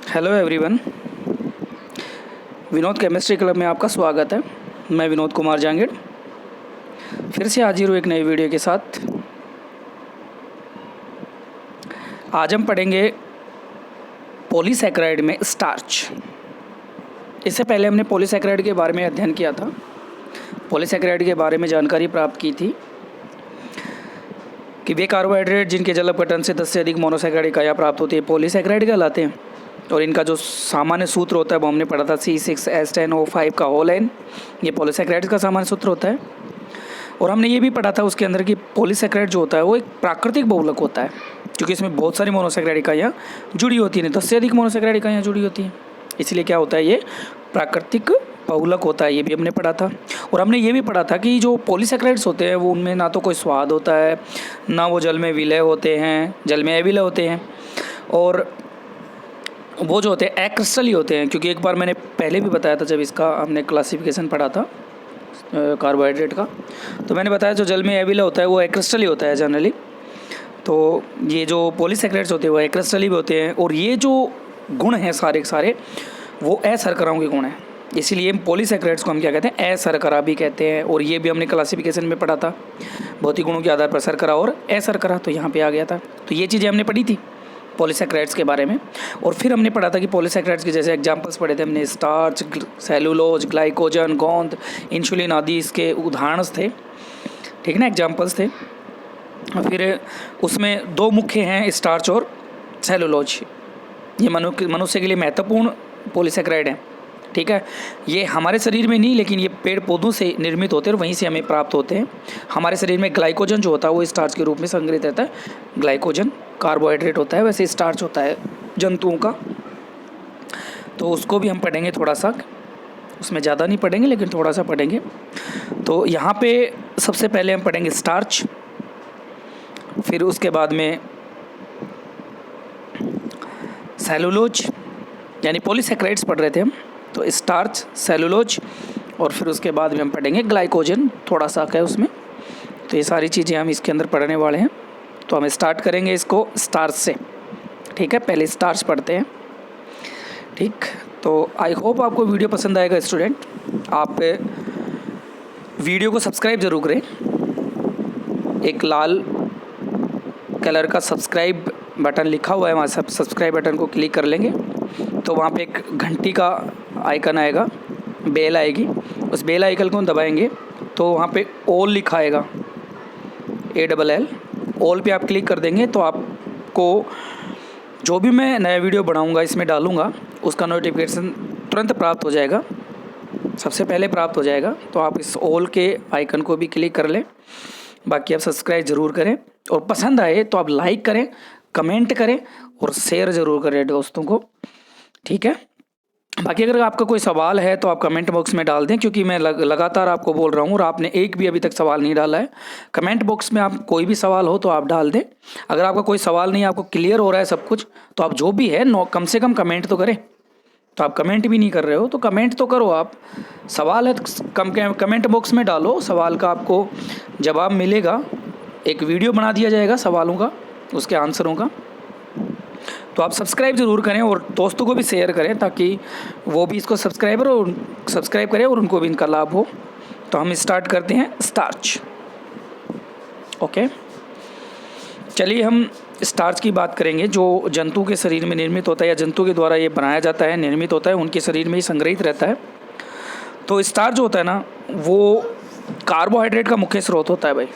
Hello everyone, Vinod chemistry club में आपका स्वागत है। मैं विनोद कुमार जांगीड़ फिर से हाजिर हूँ एक नई वीडियो के साथ। आज हम पढ़ेंगे पॉलीसैकेराइड में स्टार्च। इससे पहले हमने पॉलीसैकेराइड के बारे में अध्ययन किया था, पॉलीसैकेराइड के बारे में जानकारी प्राप्त की थी कि वे कार्बोहाइड्रेट जिनके जल अपघटन से 10 से अधिक मोनोसैकेराइड इकाइयाँ प्राप्त होती है पॉलीसैकेराइड कहलाते हैं। और इनका जो सामान्य सूत्र होता है वो हमने पढ़ा था C6H10O5 का होल एन, ये पॉलीसैकेराइड्स का सामान्य सूत्र होता है। और हमने ये भी पढ़ा था उसके अंदर कि पॉलीसैकेराइड जो होता है वो एक प्राकृतिक बहुलक होता है, क्योंकि इसमें बहुत सारी मोनोसैकेराइड इकाइयाँ जुड़ी होती हैं, 10 से अधिक मोनोसैकेराइड इकाइयाँ जुड़ी होती हैं, इसलिए क्या होता है, ये प्राकृतिक बहुलक होता है। ये भी हमने पढ़ा था। और हमने ये भी पढ़ा था कि जो पॉलीसैकेराइड्स होते हैं वो उनमें ना तो कोई स्वाद होता है, ना वो जल में विलय होते हैं, जल में अविलय होते हैं, और वो जो होते हैं एक्रिस्टली होते हैं। क्योंकि एक बार मैंने पहले भी बताया था जब इसका हमने क्लासिफिकेशन पढ़ा था कार्बोहाइड्रेट का, तो मैंने बताया जो जल में अविलय होता है वो एक्रिस्टली होता है जनरली। तो ये जो पॉलीसैकेराइड्स होते हैं वो एक्रिस्टली भी होते हैं, और ये जो गुण हैं सारे के सारे वो अशर्कराओं के गुण हैं, इसीलिए पॉलीसैकेराइड्स को हम क्या कहते हैं, अशर्करा भी कहते हैं। और ये भी हमने क्लासिफिकेशन में पढ़ा था, भौतिक गुणों के आधार पर शर्करा और अशर्करा, तो यहाँ पे आ गया था। तो ये चीज़ें हमने पढ़ी थी पॉलीसैकेराइड्स के बारे में। और फिर हमने पढ़ा था कि पॉलीसैकेराइड्स के जैसे एग्जांपल्स पढ़े थे हमने, स्टार्च, सेलुलोज, ग्लाइकोजन, गोंद, इंसुलिन आदि इसके उदाहरण थे, ठीक है ना, एग्जांपल्स थे। फिर उसमें दो मुख्य हैं, स्टार्च और सेलुलोज। ये मनुष्य के लिए महत्वपूर्ण पॉलीसैकेराइड हैं, ठीक है। ये हमारे शरीर में नहीं, लेकिन ये पेड़ पौधों से निर्मित होते हैं और वहीं से हमें प्राप्त होते हैं। हमारे शरीर में ग्लाइकोजन जो होता है वो स्टार्च के रूप में संग्रहित रहता है। ग्लाइकोजन कार्बोहाइड्रेट होता है, वैसे स्टार्च होता है जंतुओं का, तो उसको भी हम पढ़ेंगे थोड़ा सा, उसमें ज़्यादा नहीं पढ़ेंगे लेकिन थोड़ा सा पढ़ेंगे। तो यहाँ पे सबसे पहले हम पढ़ेंगे स्टार्च, फिर उसके बाद में सेलुलोज, यानी पॉलीसैकेराइड्स पढ़ रहे थे हम, तो स्टार्च, सेलुलोज, और फिर उसके बाद में हम पढ़ेंगे ग्लाइकोजन, थोड़ा सा है उसमें। तो ये सारी चीज़ें हम इसके अंदर पढ़ने वाले हैं। तो हम स्टार्ट करेंगे इसको स्टार्च से, ठीक है। पहले स्टार्च पढ़ते हैं, ठीक। तो आई होप आपको वीडियो पसंद आएगा स्टूडेंट। आप वीडियो को सब्सक्राइब ज़रूर करें, एक लाल कलर का सब्सक्राइब बटन लिखा हुआ है, वहाँ सब्सक्राइब बटन को क्लिक कर लेंगे तो वहाँ पे एक घंटी का आइकन आएगा, बेल आएगी, उस बेल आइकन को दबाएंगे तो वहाँ पे ऑल लिखा आएगा, ALL, ऑल पे आप क्लिक कर देंगे तो आपको जो भी मैं नया वीडियो बनाऊँगा इसमें डालूँगा उसका नोटिफिकेशन तुरंत प्राप्त हो जाएगा, सबसे पहले प्राप्त हो जाएगा। तो आप इस ऑल के आइकन को भी क्लिक कर लें। बाकी आप सब्सक्राइब ज़रूर करें, और पसंद आए तो आप लाइक करें, कमेंट करें और शेयर ज़रूर करें दोस्तों को, ठीक है। बाकी अगर आपका कोई सवाल है तो आप कमेंट बॉक्स में डाल दें, क्योंकि मैं लगातार आपको बोल रहा हूँ और आपने एक भी अभी तक सवाल नहीं डाला है। कमेंट बॉक्स में आप कोई भी सवाल हो तो आप डाल दें। अगर आपका कोई सवाल नहीं, आपको क्लियर हो रहा है सब कुछ, तो आप जो भी है कम से कम कमेंट तो करें। तो आप कमेंट भी नहीं कर रहे हो तो कमेंट तो करो। आप सवाल है कमेंट बॉक्स में डालो, सवाल का आपको जवाब मिलेगा, एक वीडियो बना दिया जाएगा सवालों का, उसके आंसरों का। तो आप सब्सक्राइब ज़रूर करें और दोस्तों को भी शेयर करें ताकि वो भी इसको सब्सक्राइब करें और उनको भी इनका लाभ हो। तो हम स्टार्ट करते हैं स्टार्च, ओके। चलिए हम स्टार्च की बात करेंगे, जो जंतु के शरीर में निर्मित होता है या जंतु के द्वारा ये बनाया जाता है, निर्मित होता है, उनके शरीर में ही संग्रहित रहता है। तो स्टार्च जो होता है ना वो कार्बोहाइड्रेट का मुख्य स्रोत होता है भाई।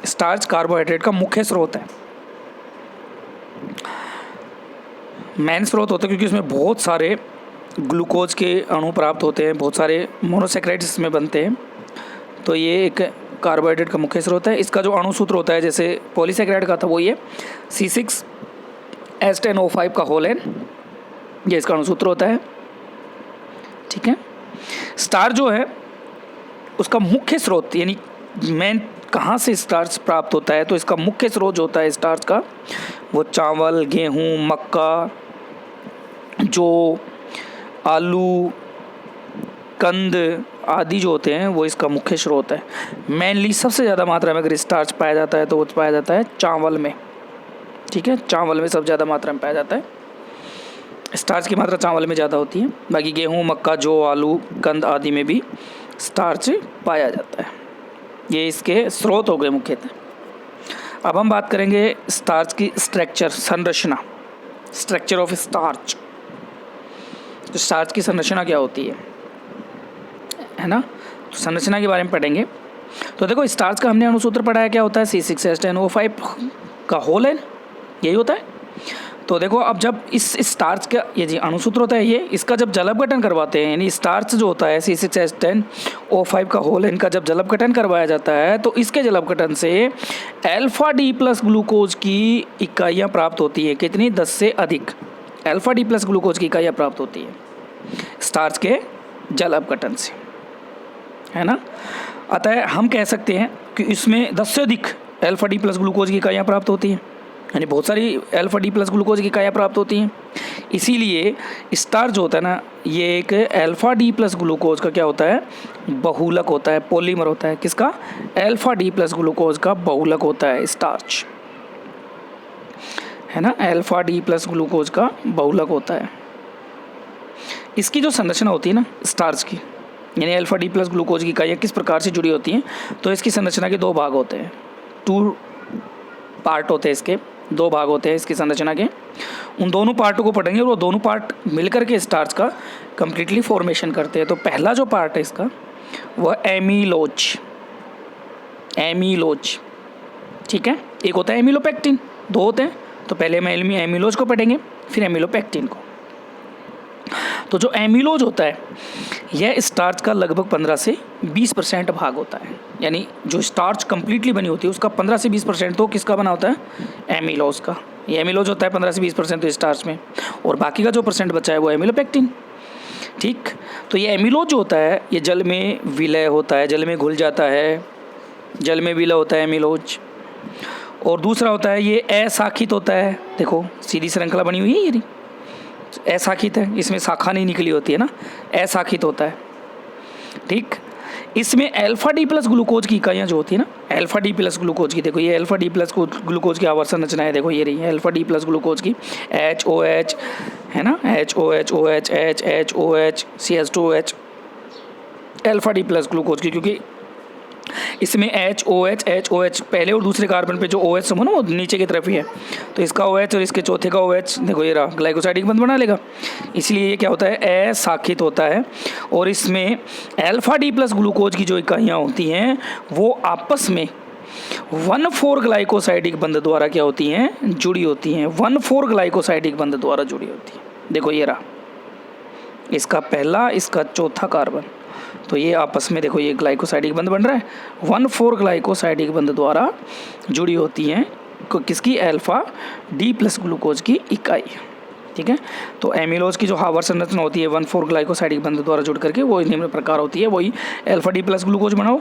स्टार्च कार्बोहाइड्रेट का मुख्य स्रोत है, मेन स्रोत होता है, क्योंकि उसमें बहुत सारे ग्लूकोज के अणु प्राप्त होते हैं, बहुत सारे मोनोसैकेराइड्स इसमें बनते हैं। तो ये एक कार्बोहाइड्रेट का मुख्य स्रोत है। इसका जो अणु सूत्र होता है, जैसे पॉलीसैकेराइड का था वो ये C6H10O5 का होल एन, ये इसका अणु सूत्र होता है, ठीक है। स्टार्च जो है उसका मुख्य स्रोत, यानी मेन कहाँ से स्टार्च प्राप्त होता है, तो इसका मुख्य स्रोत जो होता है स्टार्च का वो चावल, गेहूँ, मक्का, जो आलू, कंद आदि जो होते हैं वो इसका मुख्य स्रोत है। मेनली सबसे ज़्यादा मात्रा में अगर स्टार्च पाया जाता है तो वो पाया जाता है चावल में, ठीक है। चावल में सबसे ज़्यादा मात्रा में पाया जाता है। स्टार्च की मात्रा चावल में ज़्यादा होती है, बाकी गेहूँ, मक्का, जौ, आलू, कंद आदि में भी स्टार्च पाया जाता है। ये इसके स्रोत हो गए मुख्यतः। अब हम बात करेंगे स्टार्च की स्ट्रक्चर, संरचना, स्ट्रक्चर ऑफ स्टार्च। तो स्टार्च की संरचना क्या होती है ना, तो संरचना के बारे में पढ़ेंगे। तो देखो स्टार्च का हमने अणुसूत्र पढ़ा है, क्या होता है C6H10O5 का होल है, यही होता है। तो देखो अब जब इस स्टार्च का ये जी अणुसूत्र होता है, ये इसका जब जलपघटन करवाते हैं, यानी स्टार्च जो होता है C6H10O5 का होल, इनका जब जलपघटन करवाया जाता है तो इसके जलपघटन से अल्फा डी प्लस ग्लूकोज की इकाइयाँ प्राप्त होती है। कितनी? 10 से अधिक अल्फा डी प्लस ग्लूकोज की इकाइयाँ प्राप्त होती है स्टार्च के जलपघटन से, है ना। अतः हम कह सकते हैं कि इसमें 10 से अधिक अल्फा डी प्लस ग्लूकोज की इकाइयाँ प्राप्त होती हैं, यानी बहुत सारी अल्फा डी प्लस ग्लूकोज की इकाइयाँ प्राप्त होती हैं। इसीलिए स्टार्च जो होता है ना, ये एक अल्फा डी प्लस ग्लूकोज का क्या होता है? बहुलक होता है, पॉलीमर होता है। किसका? अल्फा डी प्लस ग्लूकोज का बहुलक होता है स्टार्च, है ना। अल्फा डी प्लस ग्लूकोज का बहुलक होता है। इसकी जो संरचना होती है ना स्टार्च की, यानी अल्फा डी प्लस ग्लूकोज की इकाइयाँ किस प्रकार से जुड़ी होती हैं, तो इसकी संरचना के 2 भाग होते हैं, 2 पार्ट होते हैं इसके, 2 भाग होते हैं इसकी संरचना के। उन दोनों पार्टों को पढ़ेंगे और वो दोनों पार्ट मिलकर के स्टार्च का कंप्लीटली फॉर्मेशन करते हैं। तो पहला जो पार्ट है इसका वह एमीलोज, एमीलोज, ठीक है। एक होता है एमिलोपेक्टिन, 2 होते हैं। तो पहले हम एमिलोज को पढ़ेंगे, फिर एमिलोपेक्टिन को। तो जो एमिलोज होता है यह स्टार्च का लगभग 15 से 20% भाग होता है, यानी जो स्टार्च कंप्लीटली बनी होती है उसका 15 से 20% तो किसका बना होता है? एमिलोज का। ये एमिलोज होता है 15 से 20% तो स्टार्च में, और बाकी का जो परसेंट बचा है वो एमिलोपेक्टिन, ठीक। तो ये एमिलोज जो होता है ये जल में विलय होता है, जल में घुल जाता है, जल में विलय होता है एमिलोज। और दूसरा होता है ये अशाखित होता है, देखो सीधी श्रृंखला बनी हुई है, ये अशाखित है, इसमें शाखा नहीं निकली होती है ना, अशाखित होता है, ठीक। इसमें अल्फा डी प्लस ग्लूकोज की इकाइयाँ जो होती है ना, अल्फा डी प्लस ग्लूकोज की, देखो ये अल्फा डी प्लस ग्लूकोज की आवर्त संरचना है, देखो ये रही है अल्फा डी प्लस ग्लूकोज की, HOH है ना, HOH OH H H OH CH2OH, alpha D plus glucose की, क्योंकि इसमें HOH पहले और दूसरे कार्बन पे जो OH समूह ना वो नीचे की तरफ ही है, तो इसका OH और इसके चौथे का OH देखो ये रहा, ग्लाइकोसाइडिक बंध बना लेगा। इसलिए ये क्या होता है? अशाखित होता है। और इसमें अल्फा डी प्लस ग्लूकोज की जो इकाइयाँ होती हैं वो आपस में 1,4 ग्लाइकोसाइडिक बंध द्वारा क्या होती हैं? जुड़ी होती हैं, 1,4 ग्लाइकोसाइडिक बंध द्वारा जुड़ी होती है। देखो ये रहा, इसका पहला, इसका चौथा कार्बन, तो ये आपस में देखो ये ग्लाइकोसाइडिक बंध बन रहा है, 1,4 ग्लाइकोसाइडिक बंध द्वारा जुड़ी होती हैं किसकी? अल्फा डी प्लस ग्लूकोज की इकाई, ठीक है। तो एमिलोज की जो आवर्त संरचना होती है 1,4 ग्लाइकोसाइडिक बंध द्वारा जुड़ करके वो निम्न प्रकार होती है, वही अल्फा डी प्लस ग्लूकोज बनाओ,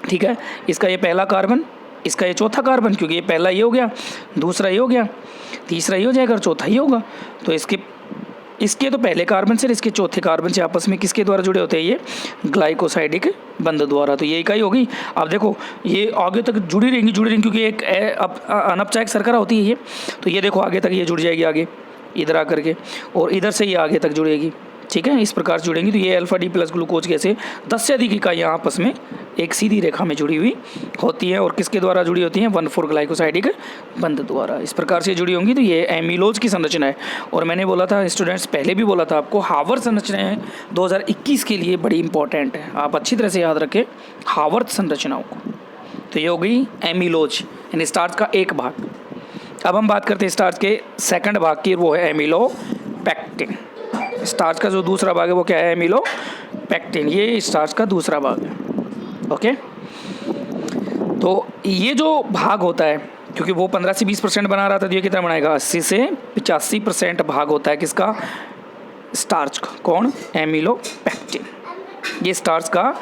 ठीक है। इसका ये पहला कार्बन, इसका ये चौथा कार्बन, क्योंकि ये पहला ये हो गया, दूसरा ये हो गया, तीसरा ये हो जाएगा और चौथा ये होगा। तो इसके तो पहले कार्बन से, इसके चौथे कार्बन से आपस में किसके द्वारा जुड़े होते हैं? ये ग्लाइकोसाइडिक बंध द्वारा। तो ये इकाई होगी। अब देखो ये आगे तक जुड़ी रहेंगी क्योंकि एक अनपचायक शर्करा होती है ये, तो ये देखो आगे तक ये जुड़ जाएगी, आगे इधर आकर के, और इधर से ये आगे तक जुड़ेगी, ठीक है। इस प्रकार जुड़ेंगी। तो ये अल्फा डी प्लस ग्लूकोज कैसे 10 से अधिक इकाइयाँ आपस में एक सीधी रेखा में जुड़ी हुई होती है, और किसके द्वारा जुड़ी होती हैं? 1,4 ग्लाइकोसाइडिक बंध द्वारा। इस प्रकार से जुड़ी होंगी। तो ये एमिलोज की संरचना है। और मैंने बोला था स्टूडेंट्स, पहले भी बोला था आपको, हावर्त संरचनाएं 2021 के लिए बड़ी इंपॉर्टेंट है, आप अच्छी तरह से याद रखें हावर्त संरचनाओं को। तो ये हो गई एमिलोज, यानी स्टार्च का एक भाग। अब हम बात करते हैं स्टार्च के सेकंड भाग की, वो है एमिलोपेक्टिन। स्टार्च का जो दूसरा भाग है वो क्या है? एमिलोपेक्टिन। ये स्टार्च का दूसरा भाग है, ओके। तो ये जो भाग होता है, क्योंकि वो 15 से 20% बना रहा था, तो ये कितना बनाएगा? 80 से 85% भाग होता है किसका? स्टार्च का। कौन? एमिलोपेक्टिन। ये स्टार्च का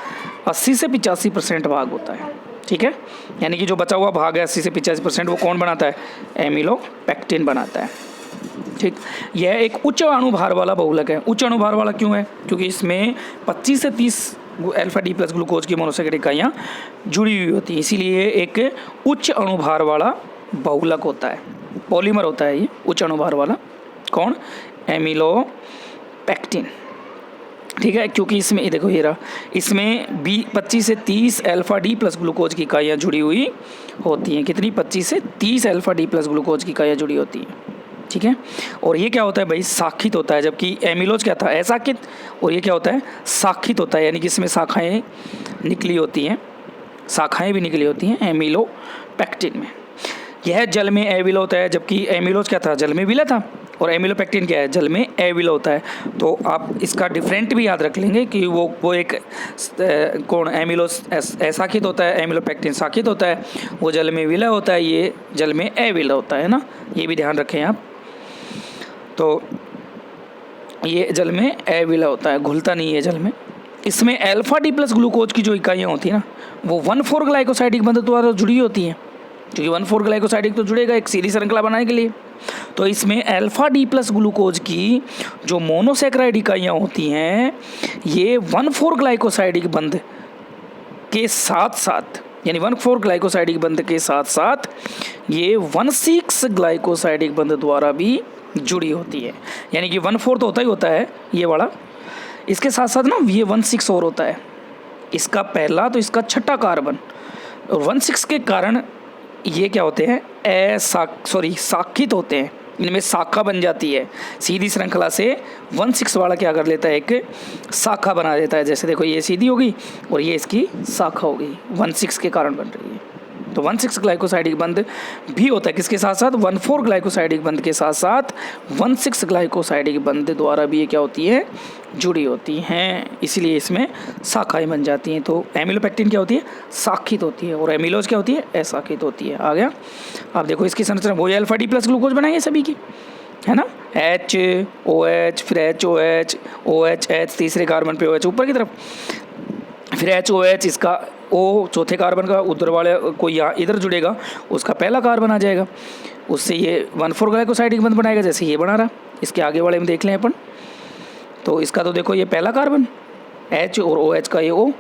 80 से 85% भाग होता है, ठीक है। यानी कि जो बचा हुआ भाग है 80 से 85%, वो कौन बनाता है? एमिलोपेक्टिन बनाता है, ठीक। यह एक उच्च अणुभार वाला बहुलक है। उच्च अणुभार वाला क्यों है? क्योंकि इसमें 25 से 30 अल्फा डी प्लस ग्लूकोज की मोनोसैकेराइड इकाइयाँ जुड़ी हुई होती हैं, इसीलिए एक उच्च अणुभार वाला बहुलक होता है, पॉलीमर होता है ये उच्च अणुभार वाला, कौन? एमिलोपेक्टिन। ठीक है, क्योंकि इसमें ये देखो ये रहा, इसमें 25 से 30 अल्फा डी प्लस ग्लूकोज की इकाइयाँ जुड़ी हुई होती हैं। कितनी? 25 से 30 अल्फा डी प्लस ग्लूकोज की इकाइयाँ जुड़ी होती हैं। ठीक है, और ये क्या होता है भाई? साखित होता है, जबकि एमिलोज क्या था? असाखित। और ये क्या होता है? साखित होता है, यानी कि इसमें शाखाएँ निकली होती हैं, शाखाएँ भी निकली होती हैं एमिलोपेक्टिन में। यह जल में अविलय होता है, जबकि एमिलोज क्या था? जल में विलय था, और एमिलोपेक्टिन क्या है? जल में अविलय होता है। तो आप इसका डिफरेंट भी याद रख लेंगे कि वो एक कौन? एमिलोज असाखित होता है, एमिलोपेक्टिन साखित होता है, वो जल में विलय होता है, ये जल में अविलय होता है ना, ये भी ध्यान रखें आप। तो ये जल में अविलय होता है, घुलता नहीं है जल में। इसमें अल्फा डी प्लस ग्लूकोज की जो इकाइयाँ होती हैं ना, वो 1,4 ग्लाइकोसाइडिक बंध द्वारा जुड़ी होती हैं, क्योंकि 1,4 ग्लाइकोसाइडिक तो जुड़ेगा एक सीधी श्रृंखला बनाने के लिए। तो इसमें अल्फा डी प्लस ग्लूकोज की जो मोनोसैकेराइड इकाइयाँ होती हैं, ये 1,4 ग्लाइकोसाइडिक बंध के साथ साथ, यानी 1,4 ग्लाइकोसाइडिक बंध के साथ साथ ये 1,6 ग्लाइकोसाइडिक बंध द्वारा भी जुड़ी होती है। यानी कि 1,4 तो होता ही होता है ये वाला, इसके साथ साथ ना ये 1,6 और होता है, इसका पहला तो इसका छठा कार्बन, और 1,6 के कारण ये क्या होते हैं? साखित होते हैं, इनमें शाखा बन जाती है। सीधी श्रृंखला से 1,6 वाला क्या कर लेता है? एक शाखा बना देता है। जैसे देखो ये सीधी होगी और ये इसकी शाखा होगी, 1,6 के कारण बन रही है। तो 1,6 ग्लाइकोसाइडिक बंध भी होता है, किसके साथ साथ? 1,4 ग्लाइकोसाइडिक बंध के साथ साथ 1,6 ग्लाइकोसाइडिक बंध द्वारा भी ये क्या होती है? जुड़ी होती हैं, इसलिए इसमें शाखाएं बन जाती हैं। तो एमिलोपेक्टिन क्या होती है? साखित होती है, और एमिलोज क्या होती है? असाखित होती है। आ गया? आप देखो इसकी संरचना, वो अल्फा डी प्लस ग्लूकोज बनाइए सभी की, है ना? HOH, फिर HOH, OH, तीसरे कार्बन पे OH ऊपर की तरफ, फिर HOH, इसका O चौथे कार्बन का उधर वाले कोई यहाँ इधर जुड़ेगा, उसका पहला कार्बन आ जाएगा, उससे ये 1,4 ग्लाइकोसाइडिक बंध बनाएगा, जैसे ये बना रहा। इसके आगे वाले में देख लें अपन, तो इसका तो देखो ये पहला कार्बन H और OH का ये O,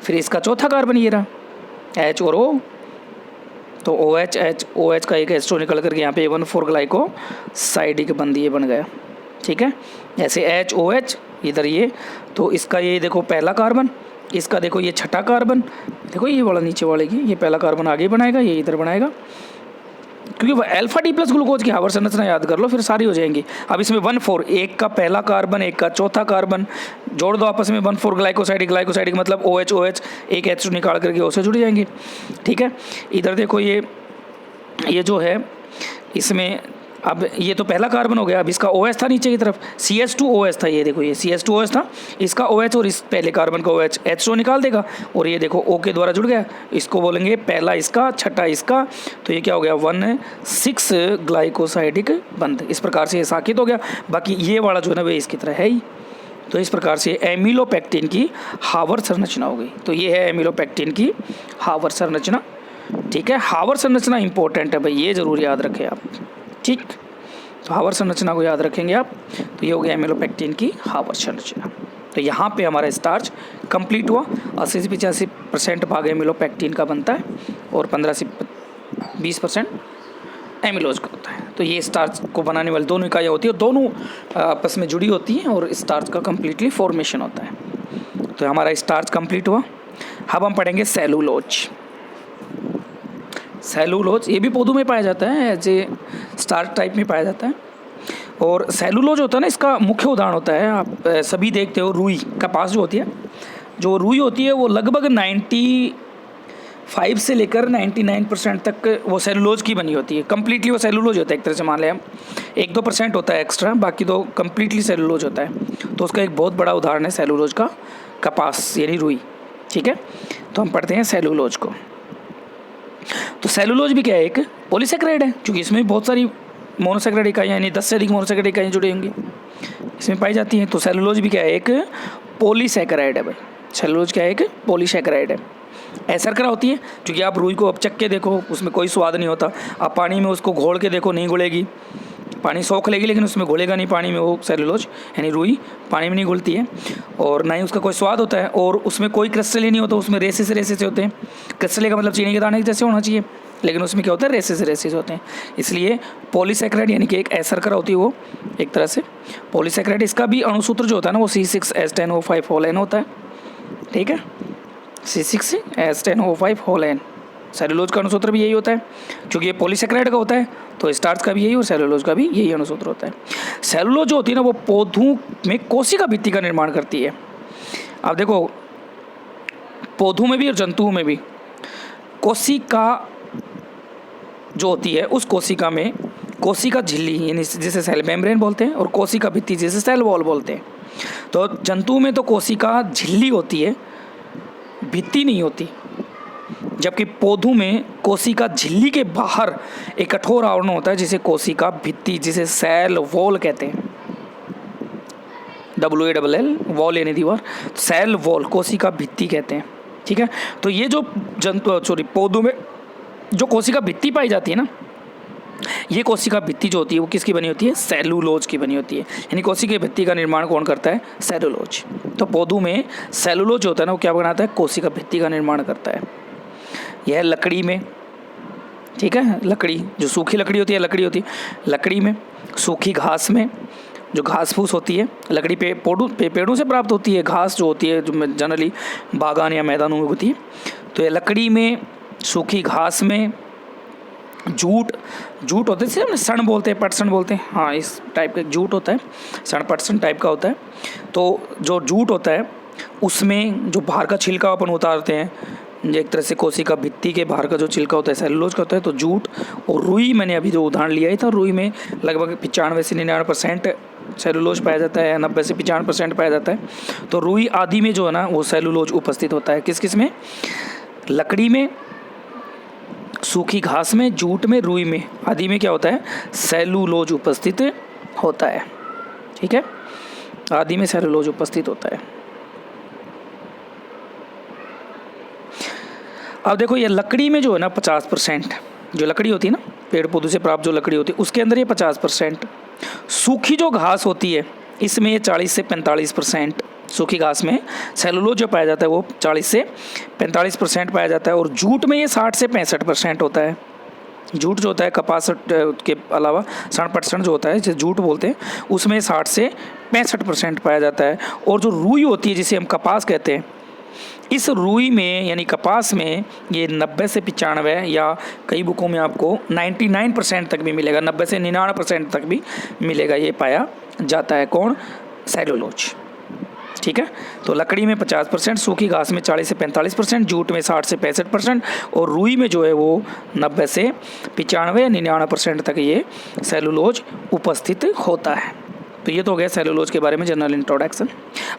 फिर इसका चौथा कार्बन ये रहा H और O, तो OH का एक एस्ट्रो निकल करके यहाँ पे 1,4 ग्लाइकोसाइडिक बंध ये बन गया। ठीक है, ऐसे HOH इधर ये, तो इसका ये देखो पहला कार्बन, इसका देखो ये छठा कार्बन, देखो ये वाला नीचे वाले की, ये पहला कार्बन आगे बनाएगा, ये इधर बनाएगा, क्योंकि वह अल्फा डी प्लस ग्लूकोज की हावर संरचना याद कर लो, फिर सारी हो जाएंगी। अब इसमें 1,4, एक का पहला कार्बन, एक का चौथा कार्बन, जोड़ दो आपस में 1,4 ग्लाइकोसाइडिक मतलब OH, एक H निकाल करके O से जुड़ जाएंगे। ठीक है, इधर देखो ये जो है इसमें, अब ये तो पहला कार्बन हो गया, अब इसका OH था नीचे की तरफ, CH2OH था, ये देखो ये CH2OH था, इसका OH और इस पहले कार्बन का OH, H2 निकाल देगा, और ये देखो O के द्वारा जुड़ गया, इसको बोलेंगे पहला इसका, छठा इसका, तो ये क्या हो गया? 1,6 ग्लाइकोसाइडिक बंध। इस प्रकार से ये साखित हो गया। बाकी ये वाला जो है ना वे इसकी तरह है ही। तो इस प्रकार से एमिलोपेक्टिन की हावर संरचना हो गई। तो ये है एमिलोपेक्टिन की हावर संरचना। ठीक है, हावर संरचना इंपॉर्टेंट है भाई, ये जरूर याद रखें आप। ठीक, तो हावर संरचना को याद रखेंगे आप। तो ये हो गया एमिलोपेक्टिन की हावर संरचना। तो यहाँ पे हमारा स्टार्च कंप्लीट हुआ। 80 से 85% भाग एमिलोपेक्टिन का बनता है और 15 से 20% एमिलोज का होता है। तो ये स्टार्च को बनाने वाली दोनों इकाइयाँ होती है, दोनों आपस में जुड़ी होती हैं और स्टार्च का कम्प्लीटली फॉर्मेशन होता है। तो हमारा स्टार्च कंप्लीट हुआ। अब हम पढ़ेंगे सेलुलोज। सेलुलोज ये भी पौधों में पाया जाता है, एज ए स्टार्च टाइप में पाया जाता है। और सेलुलोज होता है ना, इसका मुख्य उदाहरण होता है, आप सभी देखते हो, रुई, कपास जो होती है, जो रुई होती है वो लगभग 95 से लेकर 99% तक वो सेलुलोज की बनी होती है। कम्प्लीटली वो सेलुलोज होता है, एक तरह से मान लें हम, 1-2% होता है एक्स्ट्रा, बाकी तो कम्प्लीटली सेलुलोज होता है। तो उसका एक बहुत बड़ा उदाहरण है सेलुलोज का कपास, यानी रुई। ठीक है, तो हम पढ़ते हैं सेलुलोज को। तो सेलुलोज भी क्या है? एक पॉलीसेकेराइड है, क्योंकि इसमें बहुत सारी मोनोसेकेराइड इकाइयाँ, यानी 10 से अधिक मोनोसेकेराइड इकाइयाँ जुड़ी होंगी, इसमें पाई जाती हैं। तो सेलुलोज भी क्या है? एक पॉलीसेकेराइड है भाई। सेलुलोज क्या है? एक पॉलीसेकेराइड है। ऐसरकरा होती है, क्योंकि आप रुई को अब चख के देखो, उसमें कोई स्वाद नहीं होता। आप पानी में उसको घोल के देखो, नहीं घुलेगी, पानी सोख लेगी लेकिन उसमें घुलेगा नहीं पानी में। वो सेलुलोज यानी रुई पानी में नहीं घुलती है, और ना ही उसका कोई स्वाद होता है, और उसमें कोई क्रिस्टल ही नहीं होता, उसमें रेसे से होते हैं। क्रिस्टल का मतलब चीनी के दाने जैसे होना चाहिए, लेकिन उसमें क्या होता है, रेसिस होते हैं। इसलिए पॉलीसैकेराइड यानी कि एक एसरकरा होती है वो एक तरह से पॉलीसैकेराइड। इसका भी अणुसूत्र जो होता है ना वो C6H10O5 होता है, ठीक है, C6H10O5। सेलुलोज का अणुसूत्र भी यही होता है, क्योंकि ये पॉलीसैकेराइड का होता है, तो स्टार्च का भी यही और सेलुलोज का भी यही अणुसूत्र होता है। सेलुलोज जो होती है ना वो पौधों में कोशिका भित्ति का निर्माण करती है। अब देखो, पौधों में भी और जंतुओं में भी कोशिका जो होती है, उस कोशिका में कोशिका झिल्ली यानी जिसे सेल मेम्ब्रेन बोलते हैं और कोशिका भित्ति जिसे सेल वॉल बोलते हैं। तो जंतुओं में तो कोशिका झिल्ली होती है, भित्ति नहीं होती, जबकि पौधों में कोशिका झिल्ली के बाहर एक कठोर आवरण होता है जिसे कोशिका भित्ति, जिसे सेल वॉल कहते हैं। WALL वॉल यानी दीवार, सेल वॉल कोशिका भित्ति कहते हैं, ठीक है। तो ये जो पौधों में जो कोशिका भित्ति पाई जाती है ना, ये कोशिका भित्ति जो होती है वो किसकी बनी होती है, सेलुलोज की बनी होती है। यानी कोशिका भित्ति का निर्माण कौन करता है, सेलुलोज। तो पौधों में सेलुलोज जो होता है ना वो क्या बनाता है, कोशिका भित्ति का निर्माण करता है। यह लकड़ी में, ठीक है, लकड़ी जो सूखी लकड़ी होती है, लकड़ी होती है, लकड़ी में, सूखी घास में, जो घास फूस होती है लकड़ी पे पेड़ों से प्राप्त होती है, घास जो होती है जो जनरली बागान या मैदानों में होती है। तो ये लकड़ी में, सूखी घास में, जूट होते हैं, हमने सण बोलते हैं, पटसन बोलते हैं, हाँ इस टाइप का जूट होता है, सण पटसन टाइप का होता है। तो जो जूट होता है उसमें जो बाहर का छिलका अपन उतारते हैं, एक तरह से कोशिका भित्ति के बाहर का जो छिलका होता है सेलुलोज का होता है। तो जूट और रुई, मैंने अभी जो उदाहरण लिया ही था, रुई में लगभग 95 से 99% सेलुलोज पाया जाता है, 90 से 95% पाया जाता है। तो रुई आदि में जो है ना वो सेलुलोज उपस्थित होता है। किस किस में, लकड़ी में, सूखी घास में, जूट में, रुई में आदि में क्या होता है, सेलुलोज उपस्थित होता है, ठीक है, आदि में सेलुलोज उपस्थित होता है। अब देखो ये लकड़ी में जो है ना 50%, जो लकड़ी होती है ना पेड़ पौधों से प्राप्त जो लकड़ी होती है उसके अंदर ये 50%, सूखी जो घास होती है इसमें ये 40 से 45%, सूखी घास में सेलुलोज जो पाया जाता है वो 40 से 45% पाया जाता है। और जूट में ये 60 से 65% होता है। जूट जो होता है कपास के अलावा 60% जो होता है जिसे जूट बोलते हैं उसमें 60 से 65% पाया जाता है। और जो रुई होती है जिसे हम कपास कहते हैं, इस रुई में यानी कपास में ये 90 से 95 या कई बुकों में आपको 99% तक भी मिलेगा, 90 से 99% तक भी मिलेगा, ये पाया जाता है। कौन, सेलुलोज, ठीक है। तो लकड़ी में 50%, सूखी घास में 40 से 45%, जूट में 60 से 65% और रुई में जो है वो 90 से 95 या 99% तक ये सेलुलोज उपस्थित होता है। तो ये तो हो गया सेलुलोज के बारे में जनरल इंट्रोडक्शन।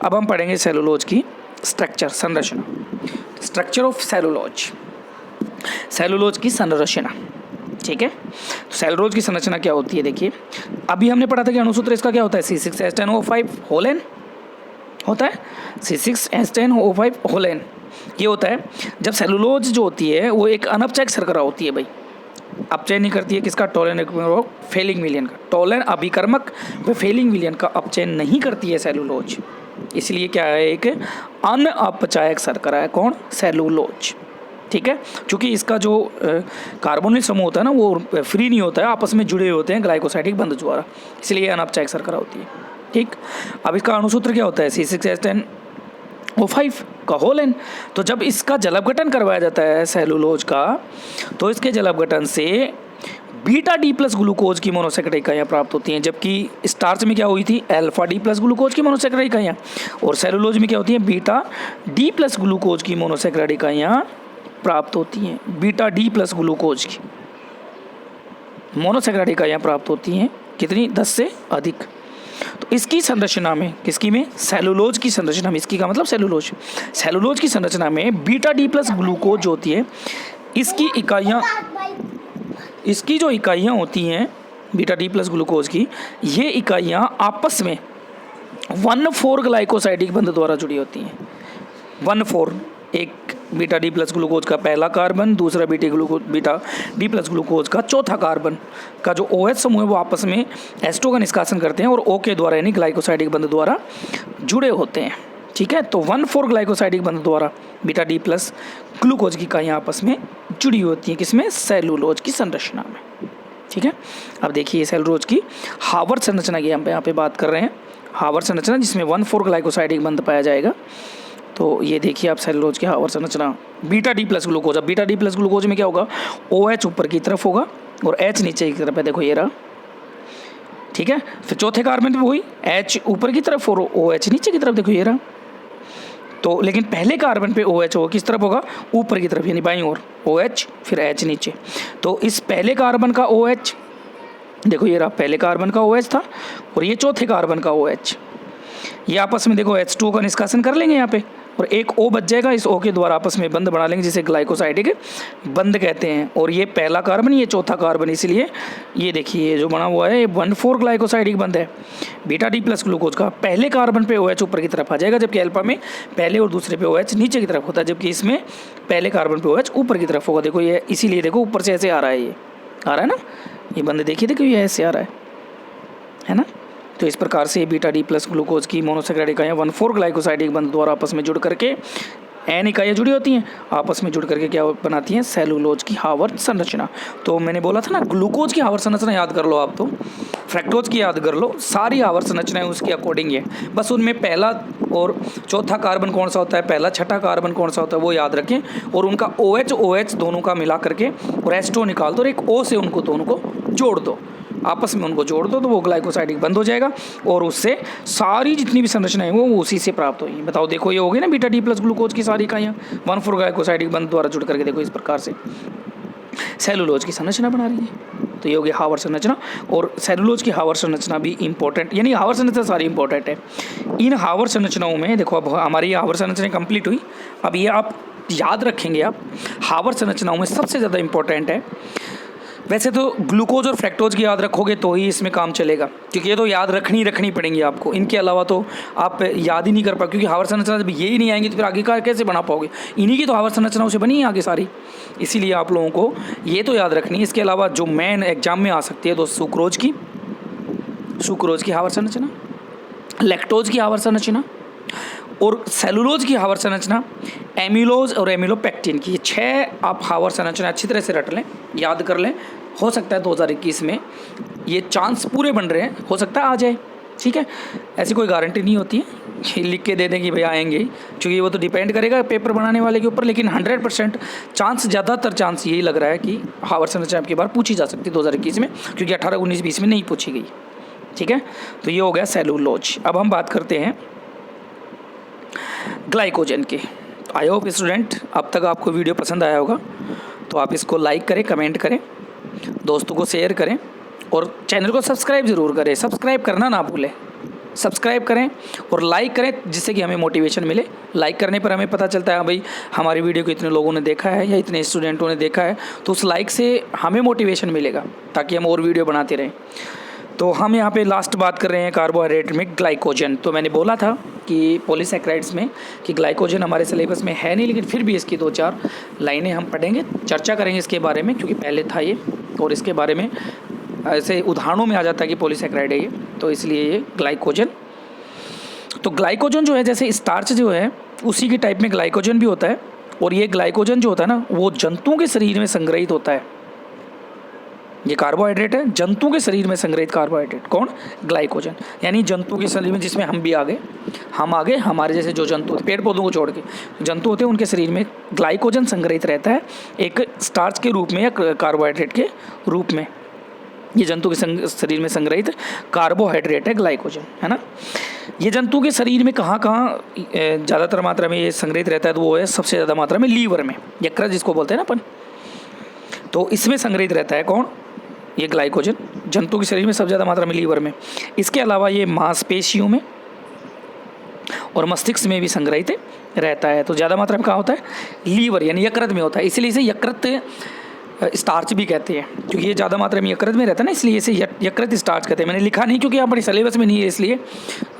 अब हम पढ़ेंगे सेलुलोज की स्ट्रक्चर, संरचना, स्ट्रक्चर ऑफ सेलुलोज, सेलुलोज की संरचना, ठीक है। तो सेलुलोज की संरचना क्या होती है, देखिए अभी हमने पढ़ा था कि अणुसूत्र इसका क्या होता है, C6H10O5 होलेन होता है, C6H10O5 होलेन ये होता है। जब सेलुलोज जो होती है वो एक अनपचायक शर्करा होती है भाई, अपचय नहीं करती है, किसका, टोलेन फेलिंग विलियन का, टोलेन अभिकर्मक व फेलिंग विलियन का अपचय नहीं करती है सेलुलोज, इसलिए क्या है, एक अनअपचायक शर्करा है। कौन, सेलुलोज, ठीक है। क्योंकि इसका जो कार्बोनिल समूह होता है ना वो फ्री नहीं होता है, आपस में जुड़े होते हैं ग्लाइकोसाइडिक बंध द्वारा, इसलिए अनअपचायक शर्करा होती है, ठीक। अब इसका अणुसूत्र क्या होता है, C6H10O5 का होलेन। तो जब इसका जलावघटन करवाया जाता है सेलुलोज का, तो इसके जलावघटन से बीटा डी प्लस ग्लूकोज की मोनोसैकेराइड इकाइयाँ प्राप्त होती हैं, जबकि स्टार्च में क्या हुई थी, अल्फा डी प्लस ग्लूकोज की मोनोसैकेराइड इकाइयाँ, और सेलुलोज में क्या होती हैं, बीटा डी प्लस ग्लूकोज की मोनोसैकेराइड इकाइयाँ प्राप्त होती हैं। बीटा डी प्लस ग्लूकोज की मोनोसैकेराइड इकाइयाँ प्राप्त होती हैं, कितनी, 10 से अधिक। तो इसकी संरचना में, किसकी में, सेलुलोज की संरचना में, इसकी का मतलब सेलुलोज, सेलुलोज की संरचना में बीटा डी प्लस ग्लूकोज जो होती है इसकी इकाइयाँ, इसकी जो इकाइयाँ होती हैं बीटा डी प्लस ग्लूकोज की, ये इकाइयाँ आपस में 1,4 ग्लाइकोसाइडिक बंध द्वारा जुड़ी होती हैं। 1,4, एक बीटा डी प्लस ग्लूकोज का पहला कार्बन, दूसरा बीटा डी प्लस ग्लूकोज का चौथा कार्बन का जो OH समूह है वो आपस में एस्टो का निष्कासन करते हैं और O के द्वारा यानी ग्लाइकोसाइडिक बंध द्वारा जुड़े होते हैं, ठीक है। तो 1,4 ग्लाइकोसाइडिक बंध द्वारा बीटा डी प्लस ग्लूकोज की इकाइयाँ आपस में जुड़ी होती हैं, किसमें? सेलुलोज की संरचना में। ठीक है। अब देखिए सेलुलोज की हार्वर्ड संरचना की हम यहाँ पे बात कर रहे हैं, हार्वर्ड संरचना जिसमें 1,4 ग्लाइकोसाइडिक बंध पाया जाएगा। तो ये देखिए आप सेलुलोज की हार्वर्ड संरचना, बीटा डी प्लस ग्लूकोज। अब बीटा डी प्लस ग्लूकोज में क्या होगा? OH ऊपर की तरफ होगा और H नीचे की तरफ है, देखो ये रहा। ठीक है। फिर चौथे कार्बन पे वही H ऊपर की तरफ और OH नीचे की तरफ, देखो ये रहा। तो लेकिन पहले कार्बन पे OH होगा, किस तरफ होगा? ऊपर की तरफ, यानी बाईं ओर OH फिर H नीचे। तो इस पहले कार्बन का OH, देखो ये रहा, पहले कार्बन का OH था और ये चौथे कार्बन का OH, ये आपस में देखो H2O का निष्कासन कर लेंगे यहाँ पे और एक O बच जाएगा। इस O के द्वारा आपस में बंध बना लेंगे जिसे ग्लाइकोसाइडिक बंध कहते हैं। और ये पहला कार्बन, ये चौथा कार्बन, इसलिए ये देखिए ये जो बना हुआ है ये 1,4 ग्लाइकोसाइडिक बंध है बीटा डी प्लस ग्लूकोज का। पहले कार्बन पे OH ऊपर की तरफ आ जाएगा, जबकि अल्फा में पहले और दूसरे पे OH नीचे की तरफ होता है, जबकि इसमें पहले कार्बन पे OH ऊपर की तरफ होगा। देखो ये इसीलिए देखो ऊपर से ऐसे आ रहा है, ये आ रहा है ना, ये बंध देखिए, देखो ये ऐसे आ रहा है ना। तो इस प्रकार से बीटा डी प्लस ग्लूकोज की मोनोसैकेराइड इकाइयाँ 1,4 ग्लाइकोसाइडिक बंध द्वारा आपस में जुड़ करके N इकाइयाँ जुड़ी होती हैं, आपस में जुड़ करके क्या बनाती हैं? सेलुलोज की हार्वर्ड संरचना। तो मैंने बोला था ना, ग्लूकोज की हार्वर्ड संरचना याद कर लो आप, तो फ्रैक्टोज की याद कर लो, सारी हार्वर्ड संरचनाएं उसके अकॉर्डिंग है। बस उनमें पहला और चौथा कार्बन कौन सा होता है, पहला छठा कार्बन कौन सा होता है वो याद रखें, और उनका OH दोनों का मिला करके और H2O निकाल दो और एक O से उनको दोनों को जोड़ दो, आपस में उनको जोड़ दो, तो वो ग्लाइकोसाइडिक बंध हो जाएगा और उससे सारी जितनी भी संरचनाएं वो उसी से प्राप्त होगी। बताओ, देखो ये हो गई ना बीटा डी प्लस ग्लूकोज की सारी इकाइयाँ 1,4 ग्लाइकोसाइडिक बंध द्वारा जुड़ करके देखो इस प्रकार से सेलुलोज की संरचना बना रही है। तो ये हो गई हार्वर्ड संरचना। और सेलुलोज की हार्वर्ड संरचना भी इंपॉर्टेंट, यानी हार्वर्ड संरचना सारी इंपॉर्टेंट है। इन हार्वर्ड संरचनाओं में देखो, अब हमारी हार्वर्ड संरचना कंप्लीट हुई, अब ये आप याद रखेंगे, आप हार्वर्ड संरचनाओं में सबसे ज़्यादा इंपॉर्टेंट है। वैसे तो ग्लूकोज और फ्रैक्टोज की याद रखोगे तो ही इसमें काम चलेगा, क्योंकि ये तो याद रखनी पड़ेंगी आपको, इनके अलावा तो आप याद ही नहीं कर पाओगे, क्योंकि हार्वर्ड संरचना जब ये ही नहीं आएंगी तो फिर आगे का कैसे बना पाओगे? इन्हीं की तो हार्वर्ड संरचनाओं से बनी है आगे सारी, इसीलिए आप लोगों को ये तो याद रखनी है। इसके अलावा जो मेन एग्जाम में आ सकती है तो सुक्रोज की हार्वर्ड संरचना, लैक्टोज की हार्वर्ड संरचना और सेलुलोज की हार्वर्ड संरचना, एमिलोज और एमिलोपेक्टिन की, 6 आप हार्वर्ड संरचना अच्छी तरह से रट लें, याद कर लें। हो सकता है 2021 में ये चांस पूरे बन रहे हैं, हो सकता है आ जाए, ठीक है, ऐसी कोई गारंटी नहीं होती है लिख के दे दें कि भाई आएंगे, क्योंकि वो तो डिपेंड करेगा पेपर बनाने वाले के ऊपर। लेकिन 100% चांस, ज़्यादातर चांस यही लग रहा है कि हार्वर्ड संरचना आपकी बार पूछी जा सकती है 2021 में, क्योंकि 18, 19, 20 में नहीं पूछी गई। ठीक है, तो ये हो गया सेलुलोज। अब हम बात करते हैं ग्लाइकोजन की। आई होप स्टूडेंट अब तक आपको वीडियो पसंद आया होगा, तो आप इसको लाइक करें, कमेंट करें, दोस्तों को शेयर करें और चैनल को सब्सक्राइब ज़रूर करें। सब्सक्राइब करना ना भूलें, सब्सक्राइब करें और लाइक करें, जिससे कि हमें मोटिवेशन मिले। लाइक करने पर हमें पता चलता है भाई हमारी वीडियो को इतने लोगों ने देखा है या इतने स्टूडेंटों ने देखा है, तो उस लाइक से हमें मोटिवेशन मिलेगा ताकि हम और वीडियो बनाते रहें। तो हम यहाँ पे लास्ट बात कर रहे हैं कार्बोहाइड्रेट में ग्लाइकोजन। तो मैंने बोला था कि पॉलीसैकेराइड्स में कि ग्लाइकोजन हमारे सिलेबस में है नहीं, लेकिन फिर भी इसकी 2-4 लाइनें हम पढ़ेंगे, चर्चा करेंगे इसके बारे में, क्योंकि पहले था ये और इसके बारे में ऐसे उदाहरणों में आ जाता है कि पॉलीसैकेराइड है ये, तो इसलिए ये ग्लाइकोजन। तो ग्लाइकोजन जो है जैसे स्टार्च जो है उसी की टाइप में ग्लाइकोजन भी होता है, और ये ग्लाइकोजन जो होता है ना वो जंतुओं के शरीर में संग्रहित होता है। ये कार्बोहाइड्रेट है, जंतुओं के शरीर में संग्रहित कार्बोहाइड्रेट। कौन? ग्लाइकोजन। यानी जंतु के शरीर में, जिसमें हम भी आ गए, हमारे जैसे जो जंतु होते, पेड़ पौधों को छोड़ के जंतु होते हैं, उनके शरीर में ग्लाइकोजन संग्रहित रहता है, एक स्टार्च के रूप में या कार्बोहाइड्रेट के रूप में। ये जंतु के शरीर में संग्रहित कार्बोहाइड्रेट है ग्लाइकोजन, है ना। ये जंतु के शरीर में कहाँ ज़्यादातर मात्रा में ये संग्रहित रहता है, तो वो है सबसे ज़्यादा मात्रा में लीवर में, यकृत जिसको बोलते हैं ना अपन, तो इसमें संग्रहित रहता है। कौन? ये ग्लाइकोजन जंतु के शरीर में सबसे ज़्यादा मात्रा में लीवर में। इसके अलावा ये मांसपेशियों में और मस्तिष्क में भी संग्रहित रहता है। तो ज़्यादा मात्रा में कहाँ होता है? लीवर यानी यकृत में होता है, इसलिए इसे यकृत स्टार्च भी कहते हैं, क्योंकि ये ज़्यादा मात्रा में यकृत में रहता है ना, इसलिए इसे यकृत स्टार्च कहते हैं। मैंने लिखा नहीं क्योंकि हमारे सिलेबस में नहीं है, इसलिए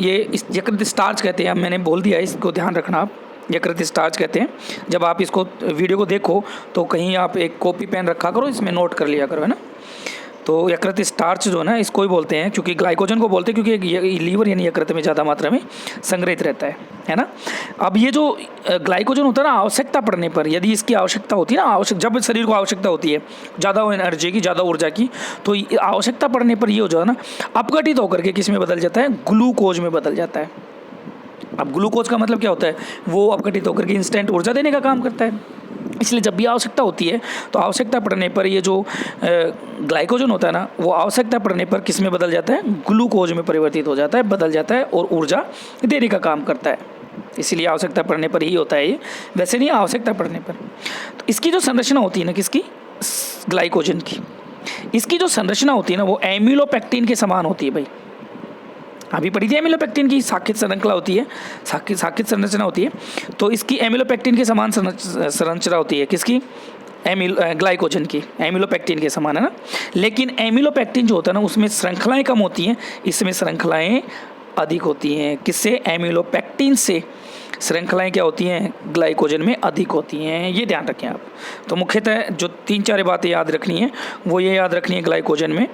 ये यकृत स्टार्च कहते हैं। अब मैंने बोल दिया है, इसको ध्यान रखना आप, यकृत स्टार्च कहते हैं। जब आप इसको वीडियो को देखो तो कहीं आप एक कॉपी पेन रखा करो, इसमें नोट कर लिया करो, है ना। तो यकृत स्टार्च जो है ना इसको ही बोलते हैं, क्योंकि ग्लाइकोजन को बोलते हैं क्योंकि ये लीवर यानी यकृत में ज़्यादा मात्रा में संग्रहित रहता है ना। अब ये जो ग्लाइकोजन होता है ना, आवश्यकता पड़ने पर, यदि इसकी आवश्यकता होती है ना, जब शरीर को आवश्यकता होती है ज़्यादा एनर्जी की, ज़्यादा ऊर्जा की, तो आवश्यकता पड़ने पर ये हो जाए ना अपघटित होकर के किस में बदल जाता है, ग्लूकोज में बदल जाता है। अब ग्लूकोज का मतलब क्या होता है, वो अपघटित होकर के इंस्टेंट ऊर्जा देने का काम करता है। इसलिए जब भी आवश्यकता होती है तो आवश्यकता पड़ने पर ये जो ग्लाइकोजन होता है ना, वो आवश्यकता पड़ने पर किस में बदल जाता है, ग्लूकोज में परिवर्तित हो जाता है, बदल जाता है और ऊर्जा देने का काम करता है। इसीलिए आवश्यकता पड़ने पर ही होता है ये, वैसे नहीं आवश्यकता पड़ने पर। तो इसकी जो संरचना होती है ना, किसकी, ग्लाइकोजन की, इसकी जो संरचना होती है ना वो एमिलोपेक्टिन के समान होती है भाई। अभी पढ़ी थी एमिलोपेक्टिन की साखित श्रृंखला होती है, साखित संरचना होती है। तो इसकी एमिलोपेक्टिन के समान संरचना होती है, किसकी, ग्लाइकोजन की, एमिलोपेक्टिन के समान है ना। लेकिन एमिलोपेक्टिन जो होता है ना उसमें श्रृंखलाएं कम होती हैं, इसमें श्रृंखलाएं अधिक होती हैं। किससे, एमिलोपेक्टिन से श्रृंखलाएं क्या होती हैं, ग्लाइकोजन में अधिक होती हैं। ये ध्यान रखें आप। तो मुख्यतः जो 3-4 बातें याद रखनी है वो ये याद रखनी है ग्लाइकोजन में,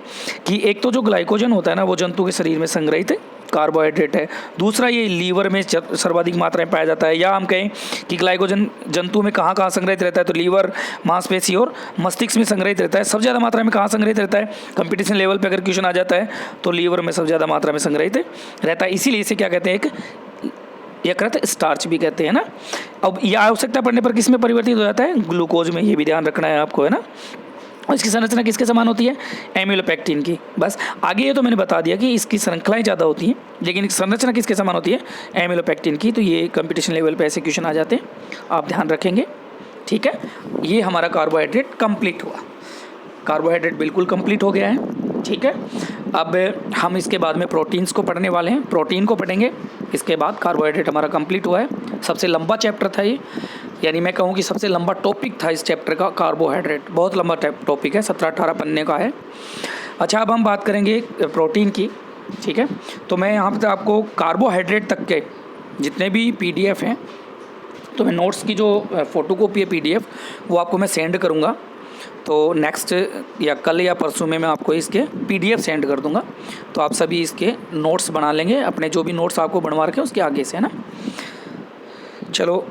कि एक तो जो ग्लाइकोजन होता है ना वो जंतु के शरीर में संग्रहित कार्बोहाइड्रेट है। दूसरा ये लीवर में सर्वाधिक मात्रा में पाया जाता है, या हम कहें कि ग्लाइकोजन जंतु में कहाँ कहाँ संग्रहित रहता है, तो लीवर, मांसपेशी और मस्तिष्क में संग्रहित रहता है। सबसे ज़्यादा मात्रा में कहाँ संग्रहित रहता है, कंपटीशन लेवल पे अगर क्वेश्चन आ जाता है तो लीवर में सबसे ज़्यादा मात्रा में संग्रहित रहता है। इसीलिए इसे क्या कहते हैं, एक यकृत स्टार्च भी कहते हैं ना। अब यह आवश्यकता पड़ने पर किस में परिवर्तित हो जाता है, ग्लूकोज में। ये भी ध्यान रखना है आपको, है ना। और इसकी संरचना किसके समान होती है, एमिलोपेक्टिन की। बस आगे ये तो मैंने बता दिया कि इसकी श्रृंखलाएं ज़्यादा होती हैं, लेकिन संरचना किसके समान होती है, एमिलोपेक्टिन की। तो ये कंपटीशन लेवल पे ऐसे क्वेश्चन आ जाते हैं, आप ध्यान रखेंगे, ठीक है। ये हमारा कार्बोहाइड्रेट कंप्लीट हुआ, कार्बोहाइड्रेट बिल्कुल कंप्लीट हो गया है, ठीक है। अब हम इसके बाद में प्रोटीन्स को पढ़ने वाले हैं, प्रोटीन को पढ़ेंगे, इसके बाद कार्बोहाइड्रेट हमारा कंप्लीट हुआ है। सबसे लंबा चैप्टर था ये, यानी मैं कहूँ कि सबसे लंबा टॉपिक था इस चैप्टर का, कार्बोहाइड्रेट। बहुत लंबा टॉपिक है, 17-18 पन्ने का है। अच्छा, अब हम बात करेंगे प्रोटीन की, ठीक है। तो मैं यहाँ पर आपको कार्बोहाइड्रेट तक के जितने भी PDF हैं, तो मैं नोट्स की जो फ़ोटोकॉपी है PDF, वो आपको मैं सेंड करूँगा। तो नेक्स्ट या कल या परसों में मैं आपको इसके PDF सेंड कर दूंगा। तो आप सभी इसके नोट्स बना लेंगे, अपने जो भी नोट्स आपको बनवा रखे हैं उसके आगे से, है ना। चलो,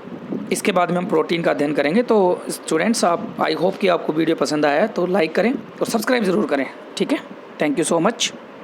इसके बाद में हम प्रोटीन का अध्ययन करेंगे। तो स्टूडेंट्स, आप, आई होप कि आपको वीडियो पसंद आया है तो लाइक करें और सब्सक्राइब ज़रूर करें, ठीक है। Thank you so much.